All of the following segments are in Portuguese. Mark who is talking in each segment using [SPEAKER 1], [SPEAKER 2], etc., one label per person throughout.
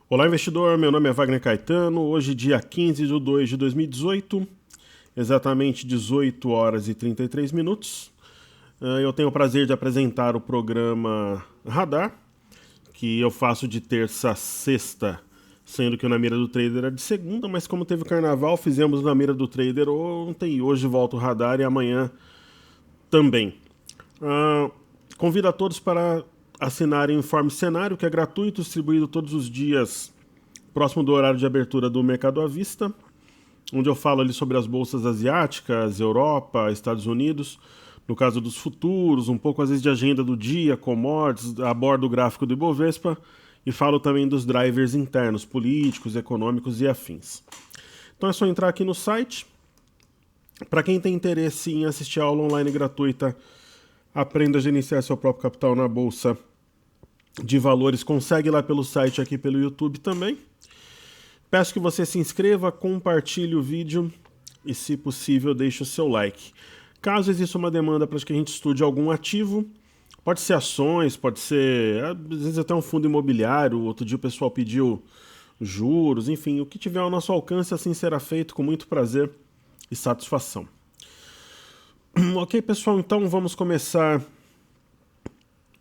[SPEAKER 1] Olá, investidor. Meu nome é Wagner Caetano. Hoje, dia 15 de 2 de 2018, exatamente 18 horas e 33 minutos. Eu tenho o prazer de apresentar o programa Radar, que eu faço de terça a sexta, sendo que o Na Mira do Trader é de segunda, mas como teve carnaval, fizemos Na Mira do Trader ontem e hoje volta o Radar e amanhã também. Convido a todos para assinarem o Informe Cenário, que é gratuito, distribuído todos os dias próximo do horário de abertura do Mercado à Vista, onde eu falo ali sobre as bolsas asiáticas, Europa, Estados Unidos, no caso dos futuros, um pouco às vezes de agenda do dia, commodities, abordo o gráfico do Ibovespa e falo também dos drivers internos, políticos, econômicos e afins. Então é só entrar aqui no site. Para quem tem interesse em assistir a aula online gratuita, Aprenda a gerenciar seu próprio capital na Bolsa de Valores, consegue lá pelo site, aqui pelo YouTube também. Peço que você se inscreva, compartilhe o vídeo e, se possível, deixe o seu like. Caso exista uma demanda para que a gente estude algum ativo, pode ser ações, pode ser, às vezes até um fundo imobiliário, outro dia o pessoal pediu juros, enfim, o que tiver ao nosso alcance assim será feito com muito prazer e satisfação. Ok, pessoal, então vamos começar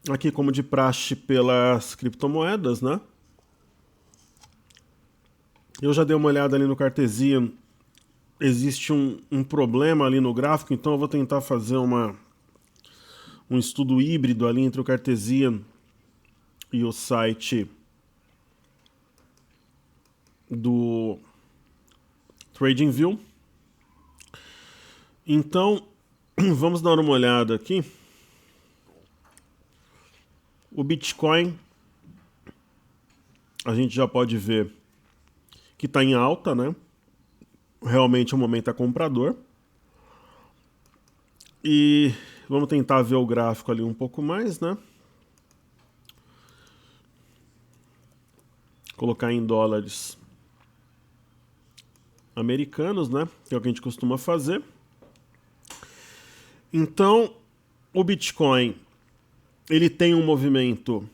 [SPEAKER 1] aqui, como de praxe, pelas criptomoedas, né? Eu já dei uma olhada ali no Cartesian, existe um problema ali no gráfico, então eu vou tentar fazer um estudo híbrido ali entre o Cartesian e o site do TradingView. Então, vamos dar uma olhada aqui. O Bitcoin, a gente já pode ver que está em alta, né? Realmente o momento é comprador. E vamos tentar ver o gráfico ali um pouco mais, né? Colocar em dólares americanos, né? Que é o que a gente costuma fazer. Então, o Bitcoin, ele tem um movimento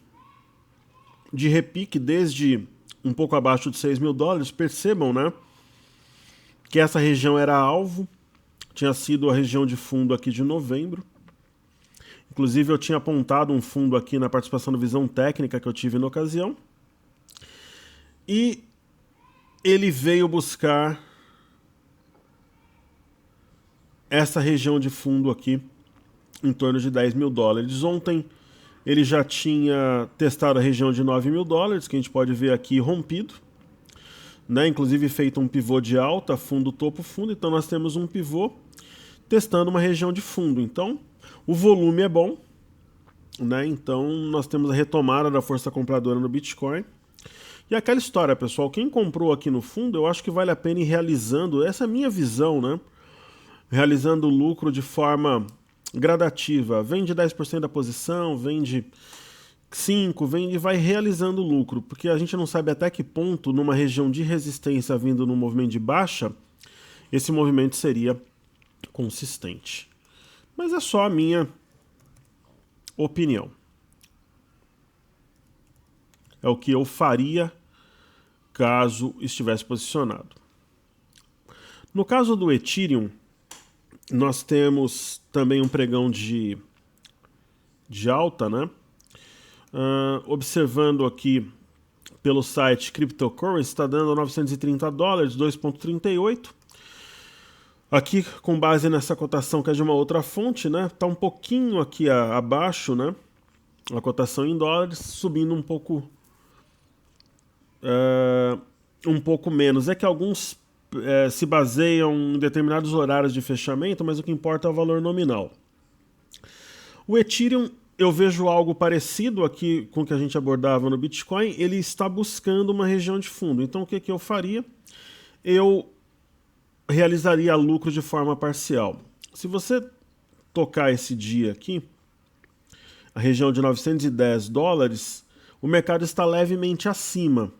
[SPEAKER 1] de repique desde um pouco abaixo de 6 mil dólares. Percebam, né? Que essa região era alvo, tinha sido a região de fundo aqui de novembro. Inclusive eu tinha apontado um fundo aqui na participação do Visão Técnica que eu tive na ocasião. E ele veio buscar essa região de fundo aqui, em torno de 10 mil dólares. Ontem ele já tinha testado a região de 9 mil dólares, que a gente pode ver aqui rompido, né? Inclusive feito um pivô de alta, fundo, topo, fundo. Então nós temos um pivô testando uma região de fundo. Então o volume é bom, né? Então nós temos a retomada da força compradora no Bitcoin. E aquela história, pessoal, quem comprou aqui no fundo, eu acho que vale a pena ir realizando, essa é a minha visão, né? Realizando o lucro de forma gradativa. Vende 10% da posição, vende 5%, vende e vai realizando o lucro, porque a gente não sabe até que ponto, numa região de resistência vindo num movimento de baixa, esse movimento seria consistente. Mas é só a minha opinião. É o que eu faria caso estivesse posicionado. No caso do Ethereum, nós temos também um pregão de alta, né? Observando aqui pelo site Cryptocurrency, está dando 930 dólares, 2,38. Aqui, com base nessa cotação que é de uma outra fonte, né? Está um pouquinho aqui abaixo, né? A cotação em dólares, subindo um pouco menos. É que alguns se baseiam em determinados horários de fechamento, mas o que importa é o valor nominal. O Ethereum, eu vejo algo parecido aqui com o que a gente abordava no Bitcoin. Ele está buscando uma região de fundo. Então o que eu faria? Eu realizaria lucro de forma parcial. Se você tocar esse dia aqui, a região de 910 dólares, o mercado está levemente acima.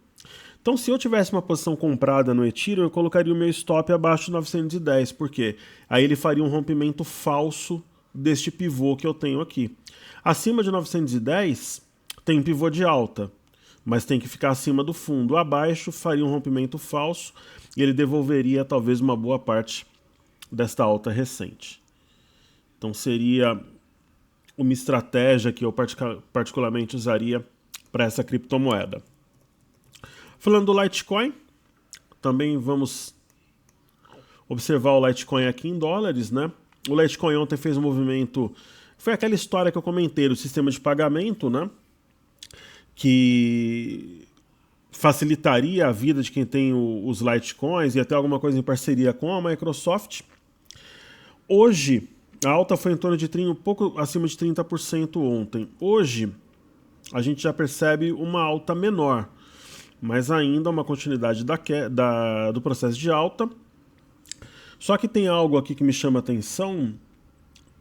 [SPEAKER 1] Então, se eu tivesse uma posição comprada no Ethereum, eu colocaria o meu stop abaixo de 910, porque aí ele faria um rompimento falso deste pivô que eu tenho aqui. Acima de 910, tem pivô de alta. mas tem que ficar acima do fundo. Abaixo faria um rompimento falso e ele devolveria talvez uma boa parte desta alta recente. Então seria uma estratégia que eu particularmente usaria para essa criptomoeda. Falando do Litecoin, também vamos observar o Litecoin aqui em dólares, né? O Litecoin ontem fez um movimento, foi aquela história que eu comentei, do sistema de pagamento, né? Que facilitaria a vida de quem tem os Litecoins e até alguma coisa em parceria com a Microsoft. Hoje, a alta foi em torno de um pouco acima de 30% ontem. Hoje, a gente já percebe uma alta menor, mas ainda uma continuidade do processo de alta. Só que tem algo aqui que me chama a atenção,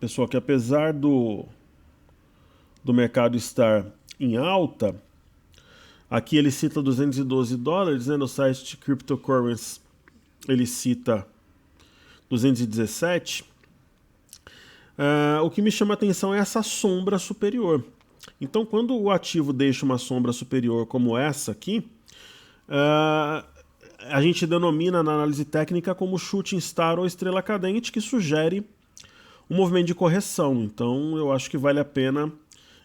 [SPEAKER 1] pessoal, que apesar do mercado estar em alta, aqui ele cita 212 dólares, né, no site de Cryptocurrency ele cita 217. O que me chama a atenção é essa sombra superior. Então, quando o ativo deixa uma sombra superior como essa aqui, a gente denomina na análise técnica como shooting star ou estrela cadente, que sugere um movimento de correção. Então, eu acho que vale a pena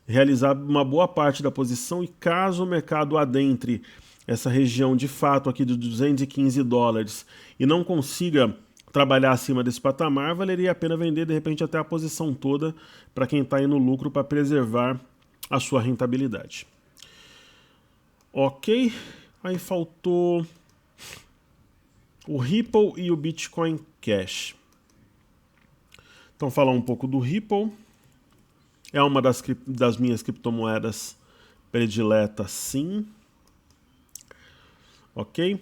[SPEAKER 1] realizar uma boa parte da posição e caso o mercado adentre essa região de fato aqui de 215 dólares e não consiga trabalhar acima desse patamar, valeria a pena vender de repente até a posição toda para quem está aí no lucro para preservar a sua rentabilidade. Ok, aí faltou o Ripple e o Bitcoin Cash. Então falar um pouco do Ripple. É uma das minhas criptomoedas prediletas, sim. Ok?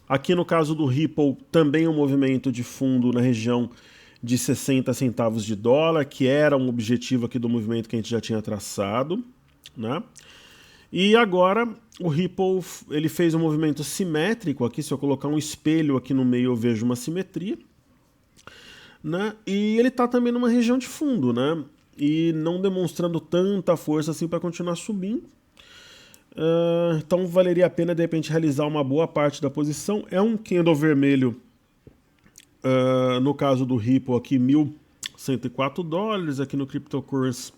[SPEAKER 1] Aqui no caso do Ripple, também um movimento de fundo na região de 60 centavos de dólar, que era um objetivo aqui do movimento que a gente já tinha traçado, né? E agora o Ripple ele fez um movimento simétrico aqui, se eu colocar um espelho aqui no meio eu vejo uma simetria, né? E ele está também numa região de fundo, né? E não demonstrando tanta força assim para continuar subindo. Então valeria a pena de repente realizar uma boa parte da posição. É um candle vermelho, no caso do Ripple aqui 1.104 dólares, aqui no Cryptocurrency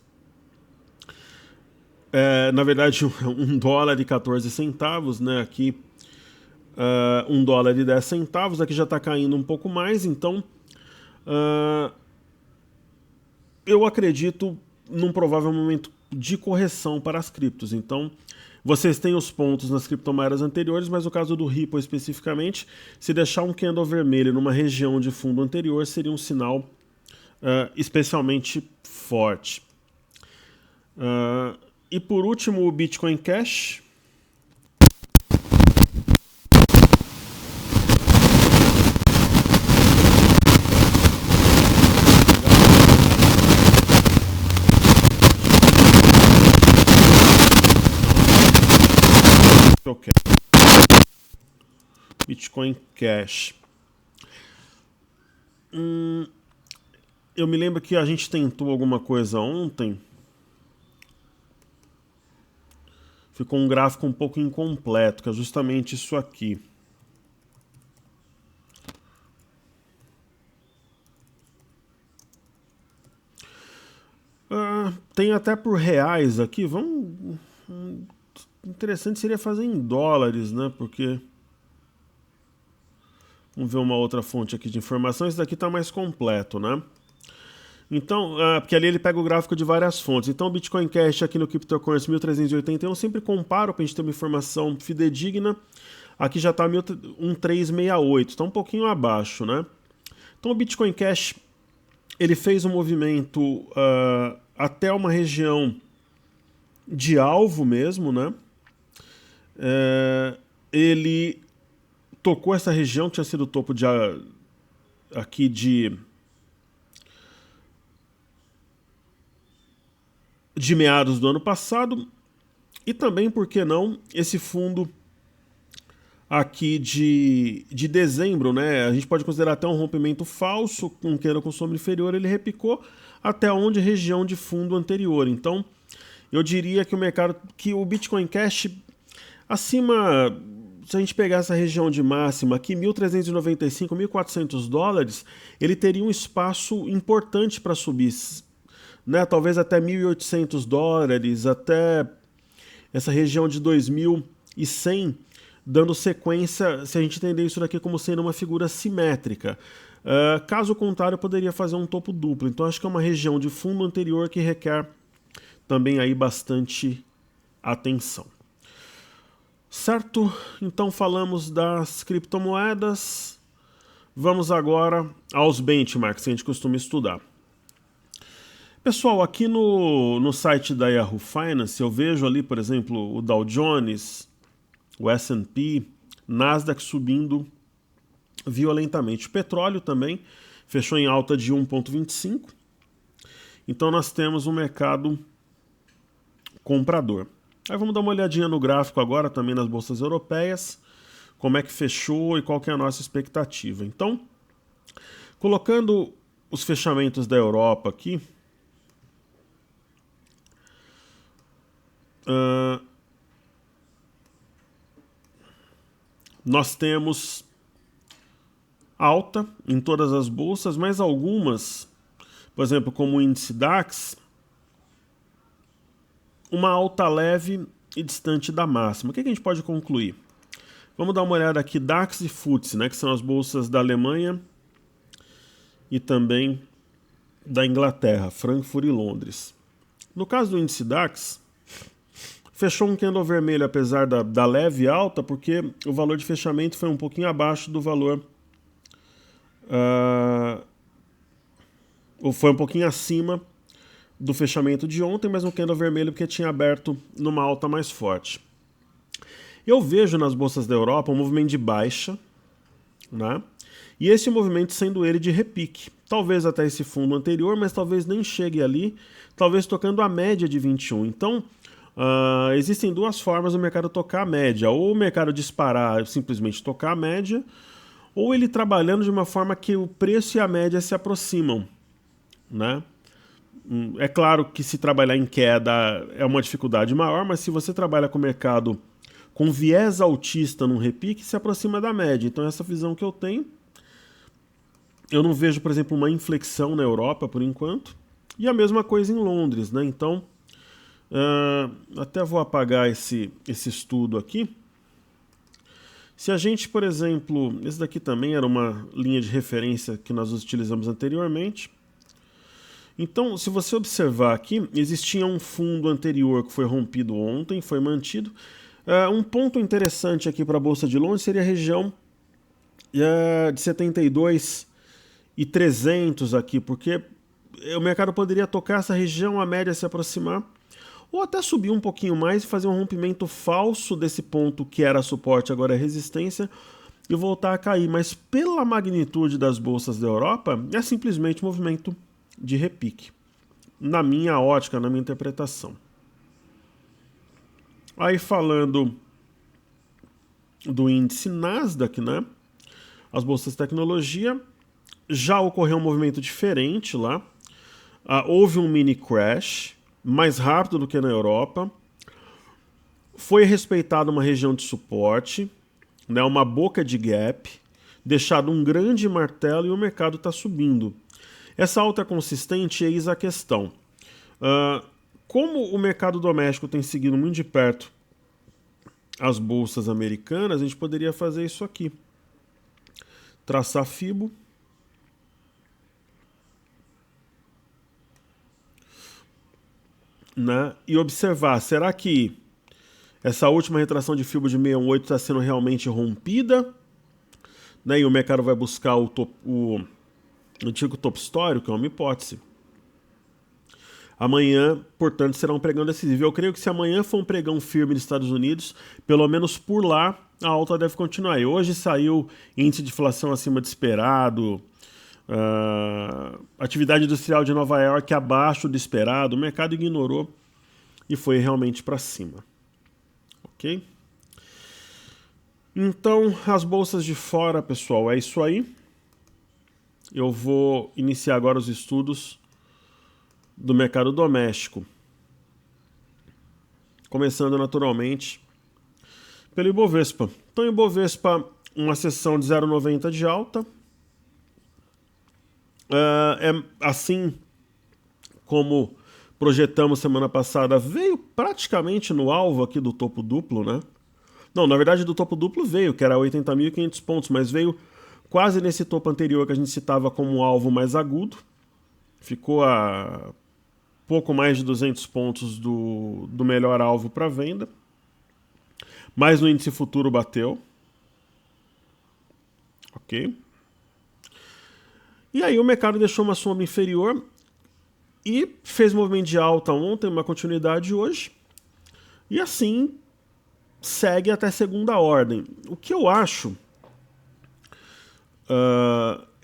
[SPEAKER 1] na verdade $1,14, né? Aqui $1,10, aqui já está caindo um pouco mais, então eu acredito num provável momento de correção para as criptos. Então, vocês têm os pontos nas criptomoedas anteriores, mas no caso do Ripple especificamente, se deixar um candle vermelho numa região de fundo anterior, seria um sinal especialmente forte. E por último, o Bitcoin Cash. Bitcoin Cash. Eu me lembro que a gente tentou alguma coisa ontem. Ficou um gráfico um pouco incompleto, que é justamente isso aqui. Tem até por reais aqui. Interessante seria fazer em dólares, né? Porque vamos ver uma outra fonte aqui de informação. Esse daqui está mais completo, né? Então, porque ali ele pega o gráfico de várias fontes. Então, o Bitcoin Cash aqui no Cryptocurrency 1381, sempre comparo para a gente ter uma informação fidedigna. Aqui já está 1368, está um pouquinho abaixo, né? Então, o Bitcoin Cash, ele fez um movimento até uma região de alvo mesmo, né? Ele tocou essa região que tinha sido o topo aqui de meados do ano passado, e também, por que não, esse fundo aqui de dezembro, né? A gente pode considerar até um rompimento falso, com queda com sombra inferior, ele repicou até onde região de fundo anterior. Então, eu diria que o Bitcoin Cash Acima, se a gente pegar essa região de máxima aqui, 1.395, 1.400 dólares, ele teria um espaço importante para subir, né? Talvez até 1.800 dólares, até essa região de 2.100, dando sequência, se a gente entender isso daqui como sendo uma figura simétrica. Caso contrário, poderia fazer um topo duplo. Então acho que é uma região de fundo anterior que requer também aí bastante atenção. Certo? Então falamos das criptomoedas. Vamos agora aos benchmarks que a gente costuma estudar. Pessoal, aqui no site da Yahoo Finance eu vejo ali, por exemplo, o Dow Jones, o S&P, Nasdaq subindo violentamente. O petróleo também fechou em alta de 1,25. Então nós temos um mercado comprador. Aí vamos dar uma olhadinha no gráfico agora também nas bolsas europeias, como é que fechou e qual que é a nossa expectativa. Então, colocando os fechamentos da Europa aqui, nós temos alta em todas as bolsas, mas algumas, por exemplo, como o índice DAX, uma alta leve e distante da máxima. O que a gente pode concluir? Vamos dar uma olhada aqui, DAX e FTSE, né, que são as bolsas da Alemanha e também da Inglaterra, Frankfurt e Londres. No caso do índice DAX, fechou um candle vermelho apesar da leve alta, porque o valor de fechamento foi um pouquinho abaixo do valor, ou foi um pouquinho acima do fechamento de ontem, mas um candle vermelho porque tinha aberto numa alta mais forte. Eu vejo nas bolsas da Europa um movimento de baixa, né? E esse movimento sendo ele de repique. Talvez até esse fundo anterior, mas talvez nem chegue ali, talvez tocando a média de 21. Então, existem duas formas do mercado tocar a média. Ou o mercado disparar, simplesmente tocar a média, ou ele trabalhando de uma forma que o preço e a média se aproximam, né? É claro que se trabalhar em queda é uma dificuldade maior, mas se você trabalha com o mercado com viés altista num repique, se aproxima da média. Então essa visão que eu tenho, eu não vejo, por exemplo, uma inflexão na Europa por enquanto, e a mesma coisa em Londres, né? Então, até vou apagar esse estudo aqui. Se a gente, por exemplo, esse daqui também era uma linha de referência que nós utilizamos anteriormente. Então, se você observar aqui, existia um fundo anterior que foi rompido ontem, foi mantido. Um ponto interessante aqui para a Bolsa de Londres seria a região de 72.300 aqui, porque o mercado poderia tocar essa região, a média se aproximar, ou até subir um pouquinho mais e fazer um rompimento falso desse ponto que era suporte, agora é resistência, e voltar a cair. Mas pela magnitude das bolsas da Europa, é simplesmente um movimento de repique, na minha ótica, na minha interpretação. Aí falando do índice Nasdaq, né? As bolsas de tecnologia, já ocorreu um movimento diferente lá. Houve um mini crash, mais rápido do que na Europa. Foi respeitada uma região de suporte, né? Uma boca de gap, deixado um grande martelo e o mercado está subindo. Essa alta é consistente, eis a questão. Como o mercado doméstico tem seguido muito de perto as bolsas americanas, a gente poderia fazer isso aqui. Traçar FIBO. Né? E observar, será que essa última retração de FIBO de 618 está sendo realmente rompida? Né? E o mercado vai buscar o antigo top histórico, que é uma hipótese. Amanhã, portanto, será um pregão decisivo. Eu creio que se amanhã for um pregão firme nos Estados Unidos, pelo menos por lá, a alta deve continuar. E hoje saiu índice de inflação acima de esperado, atividade industrial de Nova York abaixo do esperado, o mercado ignorou e foi realmente para cima. Ok? Então, as bolsas de fora, pessoal, é isso aí. Eu vou iniciar agora os estudos do mercado doméstico. Começando naturalmente pelo Ibovespa. Então, Ibovespa, uma sessão de 0,90 de alta. Assim como projetamos semana passada, veio praticamente no alvo aqui do topo duplo, né? Não, na verdade do topo duplo veio, que era 80.500 pontos, mas veio quase nesse topo anterior que a gente citava como alvo mais agudo. Ficou a pouco mais de 200 pontos do melhor alvo para venda. Mas no índice futuro bateu. Ok. E aí o mercado deixou uma sombra inferior e fez movimento de alta ontem, uma continuidade hoje. E assim segue até segunda ordem. O que eu acho...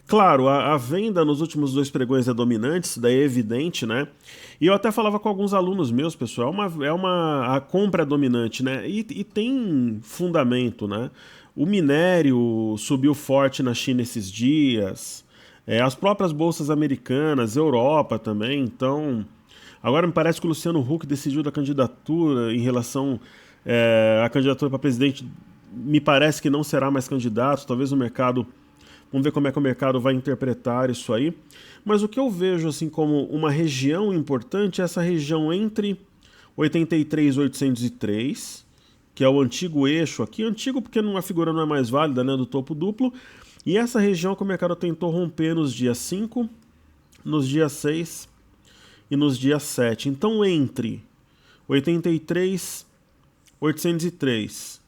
[SPEAKER 1] claro, a venda nos últimos 2 pregões é dominante, isso daí é evidente, né? E eu até falava com alguns alunos meus, pessoal, a compra é dominante, né? E tem fundamento, né? O minério subiu forte na China esses dias, as próprias bolsas americanas, Europa também, então... Agora me parece que o Luciano Huck decidiu da candidatura em relação à candidatura para presidente, me parece que não será mais candidato, talvez o mercado... Vamos ver como é que o mercado vai interpretar isso aí. Mas o que eu vejo assim como uma região importante é essa região entre 83.803, que é o antigo eixo aqui. Antigo porque a figura não é mais válida, né, do topo duplo. E essa região que o mercado tentou romper nos dias 5, nos dias 6 e nos dias 7. Então entre 83.803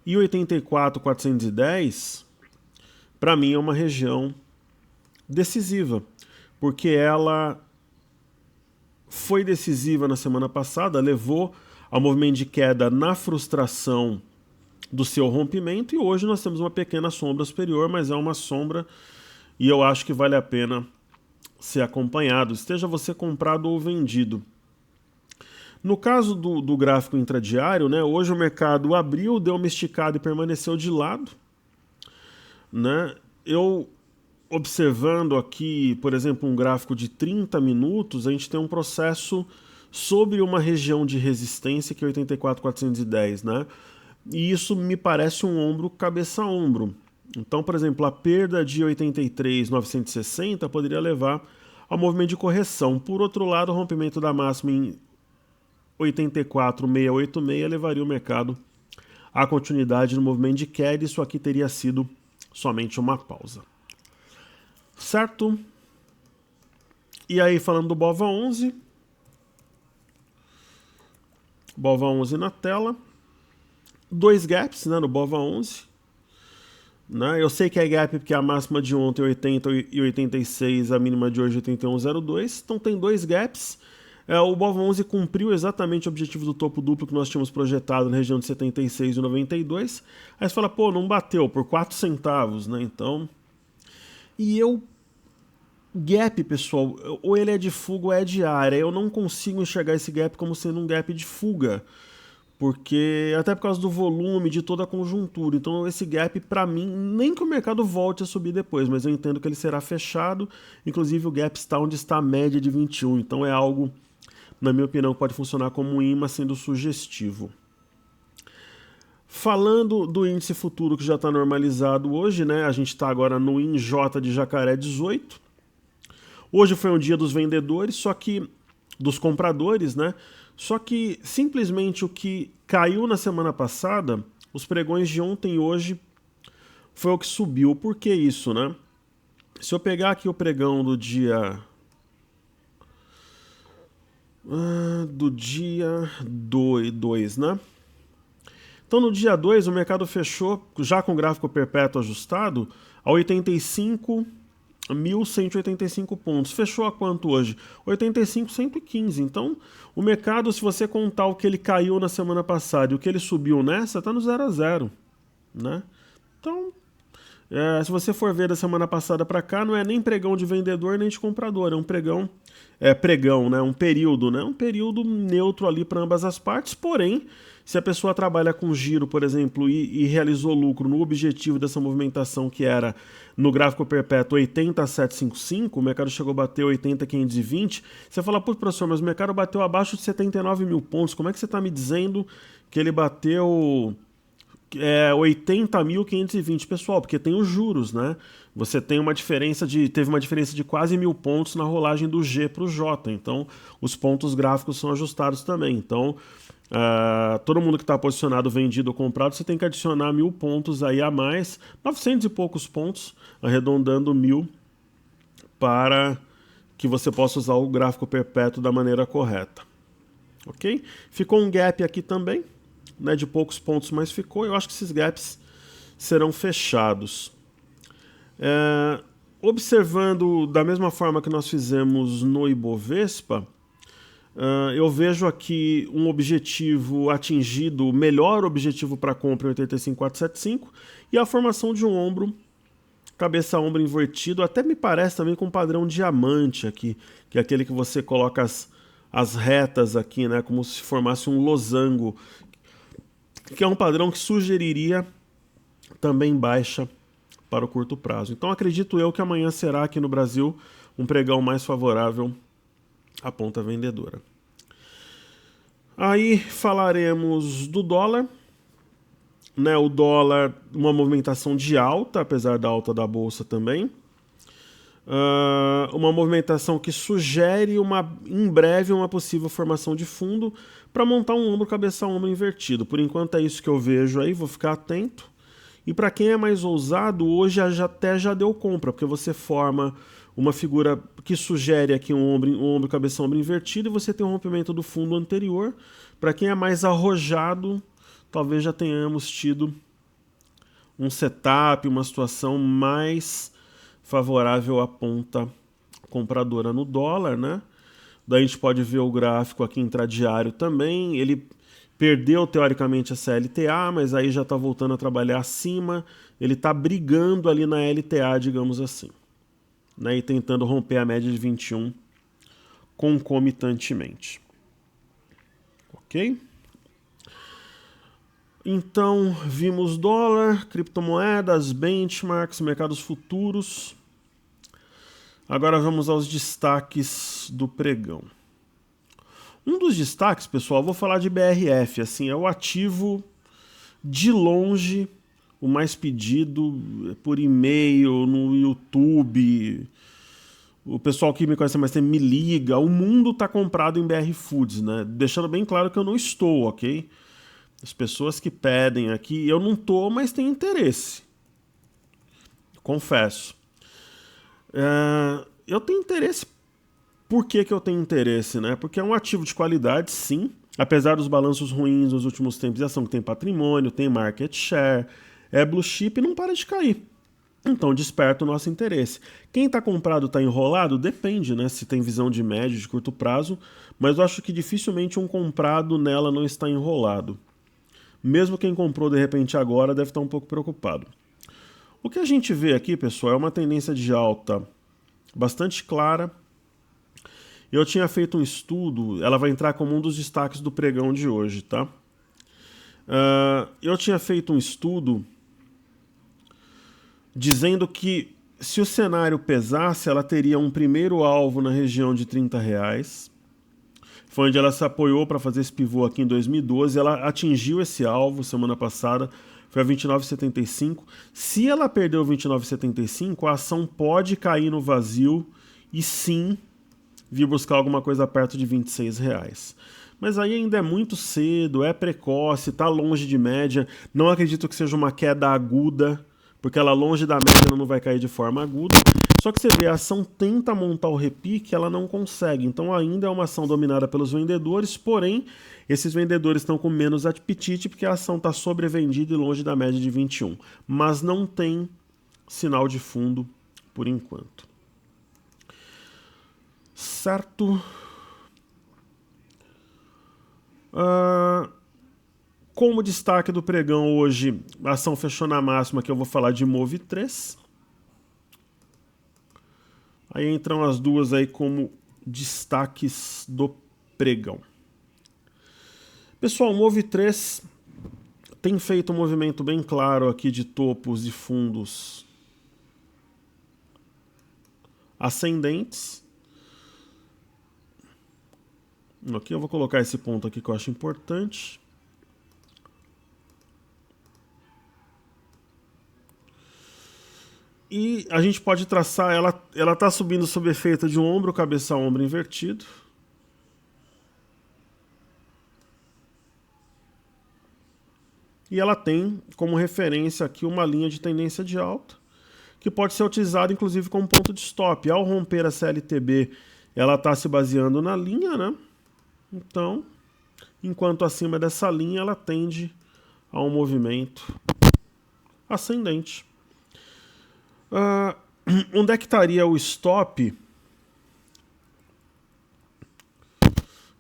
[SPEAKER 1] e 84.410... para mim é uma região decisiva, porque ela foi decisiva na semana passada, levou ao movimento de queda na frustração do seu rompimento, e hoje nós temos uma pequena sombra superior, mas é uma sombra e eu acho que vale a pena ser acompanhado, esteja você comprado ou vendido. No caso do gráfico intradiário, né, hoje o mercado abriu, deu uma esticada e permaneceu de lado. Né? Eu observando aqui, por exemplo, um gráfico de 30 minutos, a gente tem um processo sobre uma região de resistência que é 84.410, né? E isso me parece um ombro cabeça a ombro. Então, por exemplo, a perda de 83.960 poderia levar ao movimento de correção. Por outro lado, o rompimento da máxima em 84.686 levaria o mercado à continuidade no movimento de queda. Isso aqui teria sido somente uma pausa. Certo? E aí, falando do BOVA11. BOVA11 na tela. 2 gaps, né, no BOVA11. Né? Eu sei que é gap porque a máxima de ontem é 80 e 86, a mínima de hoje é 81,02. Então tem 2 gaps. O BOVA11 cumpriu exatamente o objetivo do topo duplo que nós tínhamos projetado na região de 76,92. Aí você fala, pô, não bateu por 4 centavos, né? Então... E gap, pessoal, ou ele é de fuga ou é de área. Eu não consigo enxergar esse gap como sendo um gap de fuga. Porque, até por causa do volume, de toda a conjuntura. Então esse gap, para mim, nem que o mercado volte a subir depois, mas eu entendo que ele será fechado. Inclusive o gap está onde está a média de 21. Então é algo... na minha opinião, pode funcionar como um imã, sendo sugestivo. Falando do índice futuro que já está normalizado hoje, né? A gente está agora no INJ de Jacaré 18. Hoje foi um dia dos vendedores, só que dos compradores, né? Só que simplesmente o que caiu na semana passada, os pregões de ontem e hoje, foi o que subiu. Por que isso, né? Se eu pegar aqui o pregão do dia... do dia 2, né? Então no dia 2 o mercado fechou, já com o gráfico perpétuo ajustado, a 85.185 pontos. Fechou a quanto hoje? 85.115. Então o mercado, se você contar o que ele caiu na semana passada e o que ele subiu nessa, está no 0 a 0, né? Então... se você for ver da semana passada para cá, não é nem pregão de vendedor nem de comprador, é um pregão, né? Um período neutro ali para ambas as partes. Porém, se a pessoa trabalha com giro, por exemplo, e realizou lucro no objetivo dessa movimentação que era no gráfico perpétuo 80.755, o mercado chegou a bater 80.520, você fala, pô, professor, mas o mercado bateu abaixo de 79 mil pontos, como é que você está me dizendo que ele bateu é 80.520, pessoal, porque tem os juros, né? Você tem teve uma diferença de quase 1.000 pontos na rolagem do G para o J, então os pontos gráficos são ajustados também. Então, todo mundo que está posicionado vendido ou comprado, você tem que adicionar 1.000 pontos aí a mais, 900 e poucos pontos, arredondando 1.000, para que você possa usar o gráfico perpétuo da maneira correta. Ok? Ficou um gap aqui também, né, de poucos pontos, mas ficou. Eu acho que esses gaps serão fechados. Observando da mesma forma que nós fizemos no Ibovespa, eu vejo aqui um objetivo atingido, o melhor objetivo para compra em 85,475 e a formação de um ombro, cabeça-ombro invertido, até me parece também com um padrão diamante aqui, que é aquele que você coloca as retas aqui, né, como se formasse um losango, que é um padrão que sugeriria também baixa para o curto prazo. Então acredito eu que amanhã será aqui no Brasil um pregão mais favorável à ponta vendedora. Aí falaremos do dólar, né? O dólar, uma movimentação de alta, apesar da alta da bolsa também. Uma movimentação que sugere em breve uma possível formação de fundo para montar um ombro cabeça-ombro invertido. Por enquanto é isso que eu vejo aí, vou ficar atento. E para quem é mais ousado, hoje até já deu compra, porque você forma uma figura que sugere aqui um ombro cabeça-ombro invertido e você tem um rompimento do fundo anterior. Para quem é mais arrojado, talvez já tenhamos tido um setup, uma situação mais favorável à ponta compradora no dólar, né? Daí a gente pode ver o gráfico aqui intradiário também. Ele perdeu teoricamente a CLTA, mas aí já está voltando a trabalhar acima. Ele está brigando ali na LTA, digamos assim, né? E tentando romper a média de 21 concomitantemente. Ok? Então, vimos dólar, criptomoedas, benchmarks, mercados futuros. Agora vamos aos destaques do pregão. Um dos destaques, pessoal, vou falar de BRF, assim, é o ativo de longe o mais pedido por e-mail, no YouTube. O pessoal que me conhece mais tempo me liga, o mundo está comprado em BR Foods, né? Deixando bem claro que eu não estou, ok? As pessoas que pedem aqui, eu não estou, mas tenho interesse. Confesso. Eu tenho interesse. Por que eu tenho interesse, né? Porque é um ativo de qualidade, sim. Apesar dos balanços ruins nos últimos tempos, a ação que tem patrimônio, tem market share, é blue chip e não para de cair. Então desperta o nosso interesse. Quem está comprado está enrolado? Depende, né? Se tem visão de médio, de curto prazo, mas eu acho que dificilmente um comprado nela não está enrolado. Mesmo quem comprou de repente agora deve estar um pouco preocupado. O que a gente vê aqui, pessoal, é uma tendência de alta bastante clara. Eu tinha feito um estudo, ela vai entrar como um dos destaques do pregão de hoje, tá? Eu tinha feito um estudo dizendo que se o cenário pesasse, ela teria um primeiro alvo na região de R$30. Foi onde ela se apoiou para fazer esse pivô aqui em 2012. Ela atingiu esse alvo semana passada, foi a 29,75. Se ela perdeu 29,75, a ação pode cair no vazio e sim vir buscar alguma coisa perto de R$26. Mas aí ainda é muito cedo, é precoce, está longe de média. Não acredito que seja uma queda aguda, porque ela longe da média ela não vai cair de forma aguda. Só que você vê, a ação tenta montar o repique, ela não consegue. Então ainda é uma ação dominada pelos vendedores, porém esses vendedores estão com menos apetite porque a ação está sobrevendida e longe da média de 21. Mas não tem sinal de fundo por enquanto. Certo? Como destaque do pregão hoje, a ação fechou na máxima, que eu vou falar de Move3. Aí entram as duas aí como destaques do pregão. Pessoal, o Move3 tem feito um movimento bem claro aqui de topos e fundos ascendentes. Aqui eu vou colocar esse ponto aqui que eu acho importante. E a gente pode traçar, ela está subindo sob efeito de um ombro, cabeça, ombro invertido. E ela tem como referência aqui uma linha de tendência de alta, que pode ser utilizada inclusive como ponto de stop. Ao romper a CLTB, ela está se baseando na linha, né? Então, enquanto acima dessa linha, ela tende a um movimento ascendente. Onde é que estaria o stop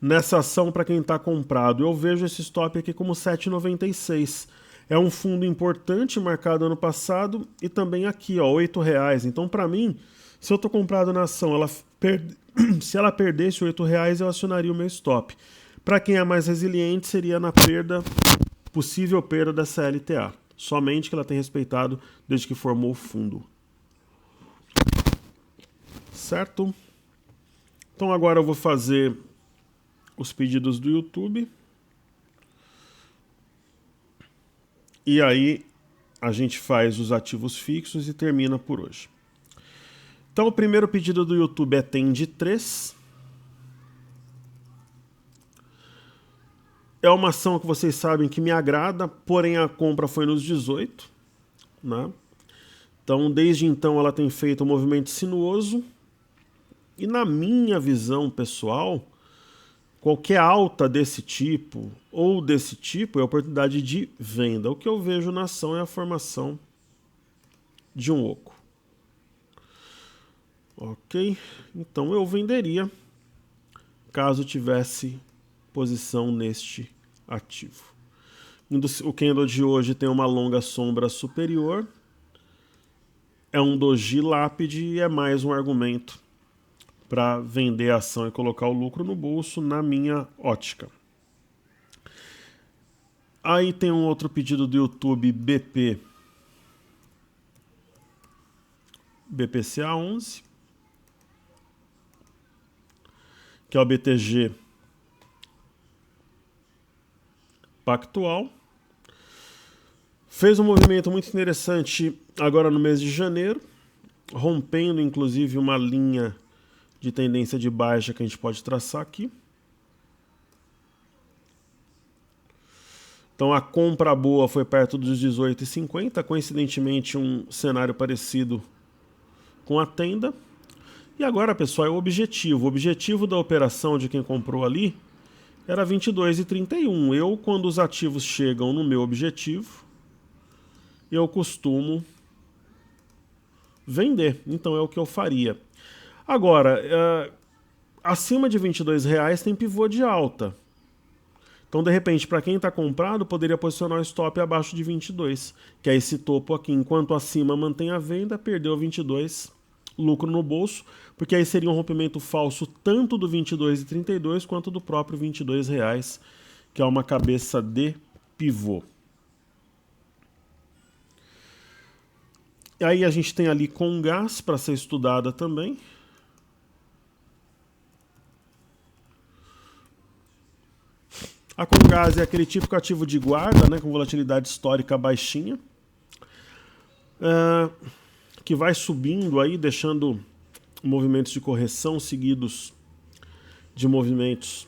[SPEAKER 1] nessa ação para quem está comprado? Eu vejo esse stop aqui como 7,96. É um fundo importante marcado ano passado e também aqui, ó, R$8. Então, para mim, se eu estou comprado na ação, se ela perdesse R$8, eu acionaria o meu stop. Para quem é mais resiliente, seria na possível perda da CLTA. Somente que ela tem respeitado desde que formou o fundo. Certo? Então agora eu vou fazer os pedidos do YouTube. E aí a gente faz os ativos fixos e termina por hoje. Então o primeiro pedido do YouTube é Tende 3. É uma ação que vocês sabem que me agrada, porém a compra foi nos 18, né? Então desde então ela tem feito um movimento sinuoso. E na minha visão pessoal, qualquer alta desse tipo ou desse tipo é oportunidade de venda. O que eu vejo na ação é a formação de um oco. Ok? Então eu venderia caso tivesse posição neste ativo. O candle de hoje tem uma longa sombra superior. É um doji lápide e é mais um argumento para vender a ação e colocar o lucro no bolso, na minha ótica. Aí tem um outro pedido do YouTube, BPCA11, que é o BTG Pactual. Fez um movimento muito interessante agora no mês de janeiro, rompendo inclusive uma linha de tendência de baixa que a gente pode traçar aqui. Então a compra boa foi perto dos 18,50, coincidentemente um cenário parecido com a tenda. E agora, pessoal, é o objetivo. O objetivo da operação de quem comprou ali era 22,31. Eu, quando os ativos chegam no meu objetivo, eu costumo vender. Então é o que eu faria. Agora, acima de R$22 tem pivô de alta. Então, de repente, para quem está comprado, poderia posicionar o stop abaixo de 22, que é esse topo aqui. Enquanto acima mantém a venda, perdeu 22, lucro no bolso, porque aí seria um rompimento falso tanto do 22,32 quanto do próprio R$22, que é uma cabeça de pivô. E aí a gente tem ali Comgás para ser estudada também. A Comgás é aquele típico ativo de guarda, né, com volatilidade histórica baixinha, que vai subindo aí, deixando movimentos de correção seguidos de movimentos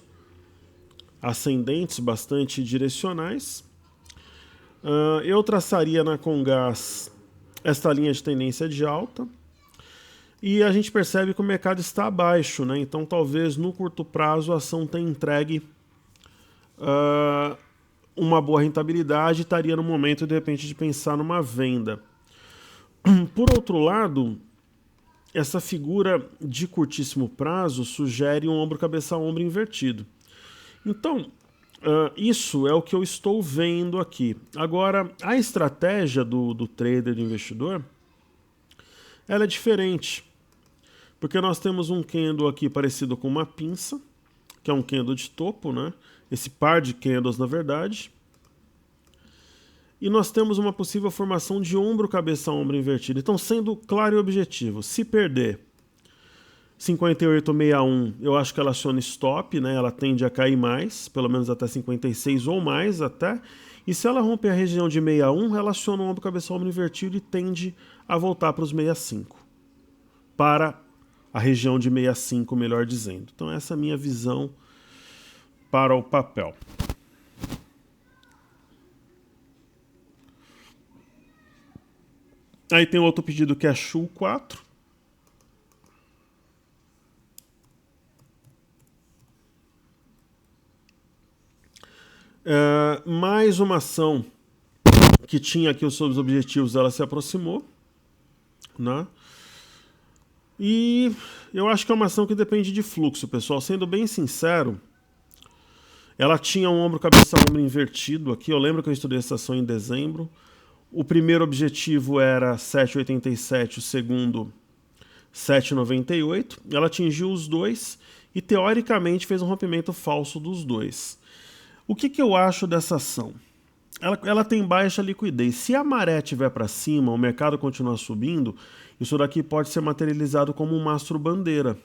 [SPEAKER 1] ascendentes bastante direcionais. Eu traçaria na Comgás esta linha de tendência de alta. E a gente percebe que o mercado está abaixo, né? Então talvez no curto prazo a ação tenha entregue uma boa rentabilidade, estaria no momento de repente de pensar numa venda. Por outro lado, essa figura de curtíssimo prazo sugere um ombro-cabeça-ombro invertido. Então, isso é o que eu estou vendo aqui. Agora, a estratégia do trader, do investidor, ela é diferente. Porque nós temos um candle aqui parecido com uma pinça, que é um candle de topo, né? Esse par de candles, na verdade. E nós temos uma possível formação de ombro-cabeça-ombro invertido. Então, sendo claro e objetivo, se perder 58,61, eu acho que ela aciona stop, né? Ela tende a cair mais, pelo menos até 56 ou mais até. E se ela romper a região de 61, relaciona o ombro cabeça ombro invertido e tende a voltar para os 65. Para a região de 65, melhor dizendo. Então essa é a minha visão para o papel. Aí tem outro pedido que é Shu 4. Mais uma ação que tinha aqui os seus objetivos, ela se aproximou, né? E eu acho que é uma ação que depende de fluxo, pessoal. Sendo bem sincero, ela tinha um ombro, cabeça, ombro invertido aqui. Eu lembro que eu estudei essa ação em dezembro. O primeiro objetivo era 7,87, o segundo 7,98. Ela atingiu os dois e, teoricamente, fez um rompimento falso dos dois. O que eu acho dessa ação? Ela tem baixa liquidez. Se a maré estiver para cima, o mercado continuar subindo, isso daqui pode ser materializado como um mastro bandeira,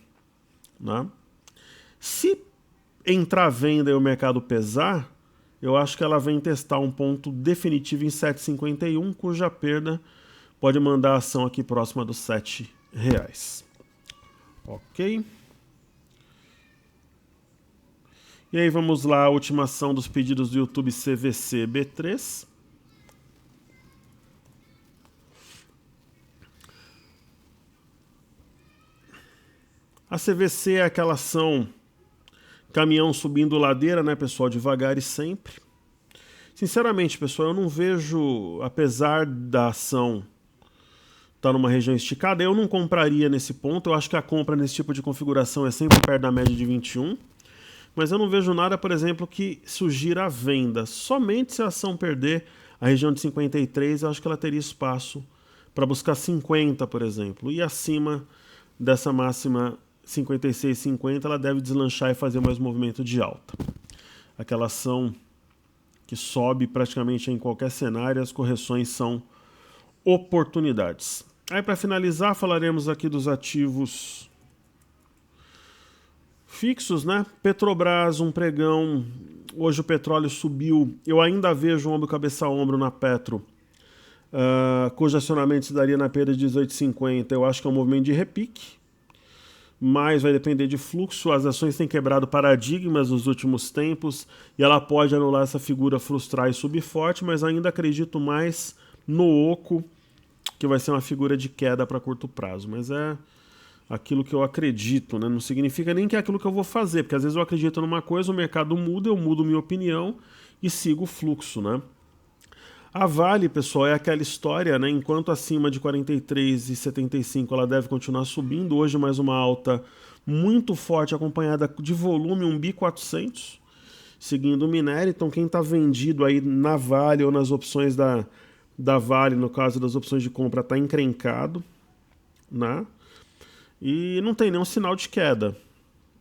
[SPEAKER 1] né? Se entrar venda e o mercado pesar, eu acho que ela vem testar um ponto definitivo em 7,51, cuja perda pode mandar a ação aqui próxima dos R$7. Ok? E aí vamos lá, a última ação dos pedidos do YouTube, CVC B3. A CVC é aquela ação, caminhão subindo ladeira, né, pessoal, devagar e sempre. Sinceramente, pessoal, eu não vejo, apesar da ação estar numa região esticada, eu não compraria nesse ponto. Eu acho que a compra nesse tipo de configuração é sempre perto da média de 21. Mas eu não vejo nada, por exemplo, que sugira a venda. Somente se a ação perder a região de 53, eu acho que ela teria espaço para buscar 50, por exemplo. E acima dessa máxima 56,50, ela deve deslanchar e fazer mais movimento de alta. Aquela ação que sobe praticamente em qualquer cenário, as correções são oportunidades. Aí, para finalizar, falaremos aqui dos ativos fixos, né? Petrobras, um pregão. Hoje o petróleo subiu. Eu ainda vejo um ombro, cabeça a ombro na Petro, cujo acionamento se daria na perda de 18,50. Eu acho que é um movimento de repique, mas vai depender de fluxo. As ações têm quebrado paradigmas nos últimos tempos e ela pode anular essa figura, frustrar e subir forte, mas ainda acredito mais no oco, que vai ser uma figura de queda para curto prazo. Mas é aquilo que eu acredito, né? Não significa nem que é aquilo que eu vou fazer, porque às vezes eu acredito numa coisa, o mercado muda, eu mudo minha opinião e sigo o fluxo, né? A Vale, pessoal, é aquela história, né? Enquanto acima de 43,75 ela deve continuar subindo. Hoje mais uma alta muito forte, acompanhada de volume, um BI 400, seguindo o minério. Então quem está vendido aí na Vale ou nas opções da Vale, no caso das opções de compra, está encrencado, né? E não tem nenhum sinal de queda,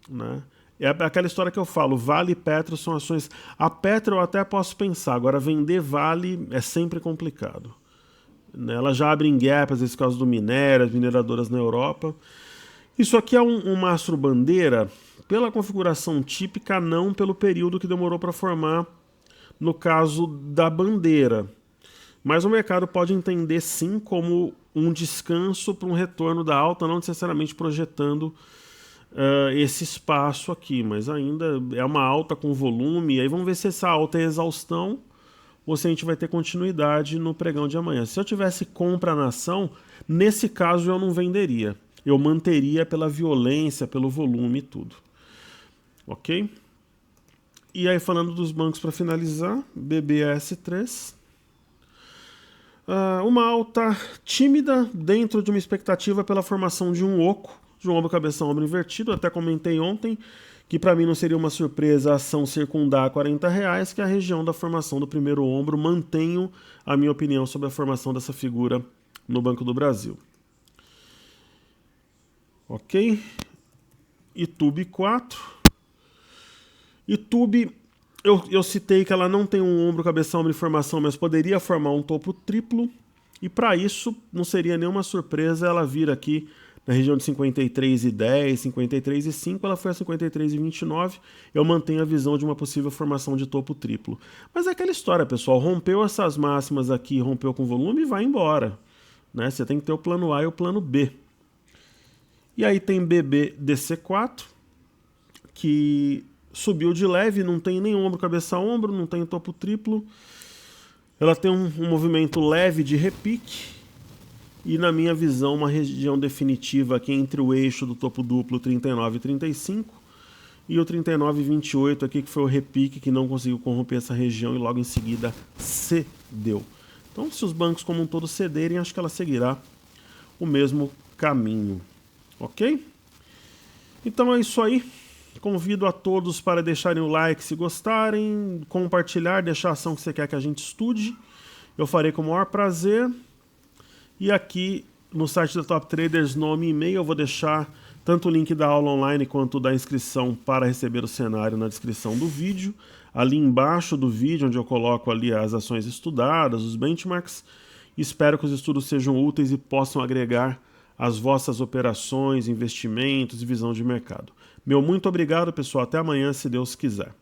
[SPEAKER 1] né? É aquela história que eu falo, Vale e Petro são ações... A Petro eu até posso pensar, agora vender Vale é sempre complicado, né? Ela já abre em gap, às vezes por causa do minério, as mineradoras na Europa. Isso aqui é um mastro bandeira pela configuração típica, não pelo período que demorou para formar, no caso da bandeira. Mas o mercado pode entender sim como um descanso para um retorno da alta, não necessariamente projetando esse espaço aqui, mas ainda é uma alta com volume. Aí vamos ver se essa alta é exaustão ou se a gente vai ter continuidade no pregão de amanhã. Se eu tivesse compra na ação, nesse caso eu não venderia. Eu manteria pela violência, pelo volume e tudo. Ok? E aí, falando dos bancos para finalizar, BBAS3. Uma alta tímida dentro de uma expectativa pela formação de um oco, de um ombro, cabeça, ombro invertido. Até comentei ontem que para mim não seria uma surpresa a ação circundar R$40, que é a região da formação do primeiro ombro. Mantenho a minha opinião sobre a formação dessa figura no Banco do Brasil. Ok? YouTube 4. YouTube, eu citei que ela não tem um ombro, cabeça, ombro em formação, mas poderia formar um topo triplo. E para isso, não seria nenhuma surpresa ela vir aqui na região de 53,10, 53,5, ela foi a 53,29. Eu mantenho a visão de uma possível formação de topo triplo. Mas é aquela história, pessoal, rompeu essas máximas aqui, rompeu com volume e vai embora. Né? Você tem que ter o plano A e o plano B. E aí tem BBDC4, que subiu de leve, não tem nem ombro, cabeça, ombro, não tem topo triplo. Ela tem um movimento leve de repique. E na minha visão, uma região definitiva aqui entre o eixo do topo duplo 39 e 35 e o 39 e 28 aqui, que foi o repique que não conseguiu corromper essa região e logo em seguida cedeu. Então, se os bancos como um todo cederem, acho que ela seguirá o mesmo caminho. Ok? Então é isso aí. Convido a todos para deixarem o like se gostarem, compartilhar, deixar a ação que você quer que a gente estude. Eu farei com o maior prazer. E aqui no site da Top Traders, nome e e-mail, eu vou deixar tanto o link da aula online quanto da inscrição para receber o cenário na descrição do vídeo. Ali embaixo do vídeo, onde eu coloco ali as ações estudadas, os benchmarks. Espero que os estudos sejam úteis e possam agregar às vossas operações, investimentos e visão de mercado. Meu muito obrigado, pessoal. Até amanhã, se Deus quiser.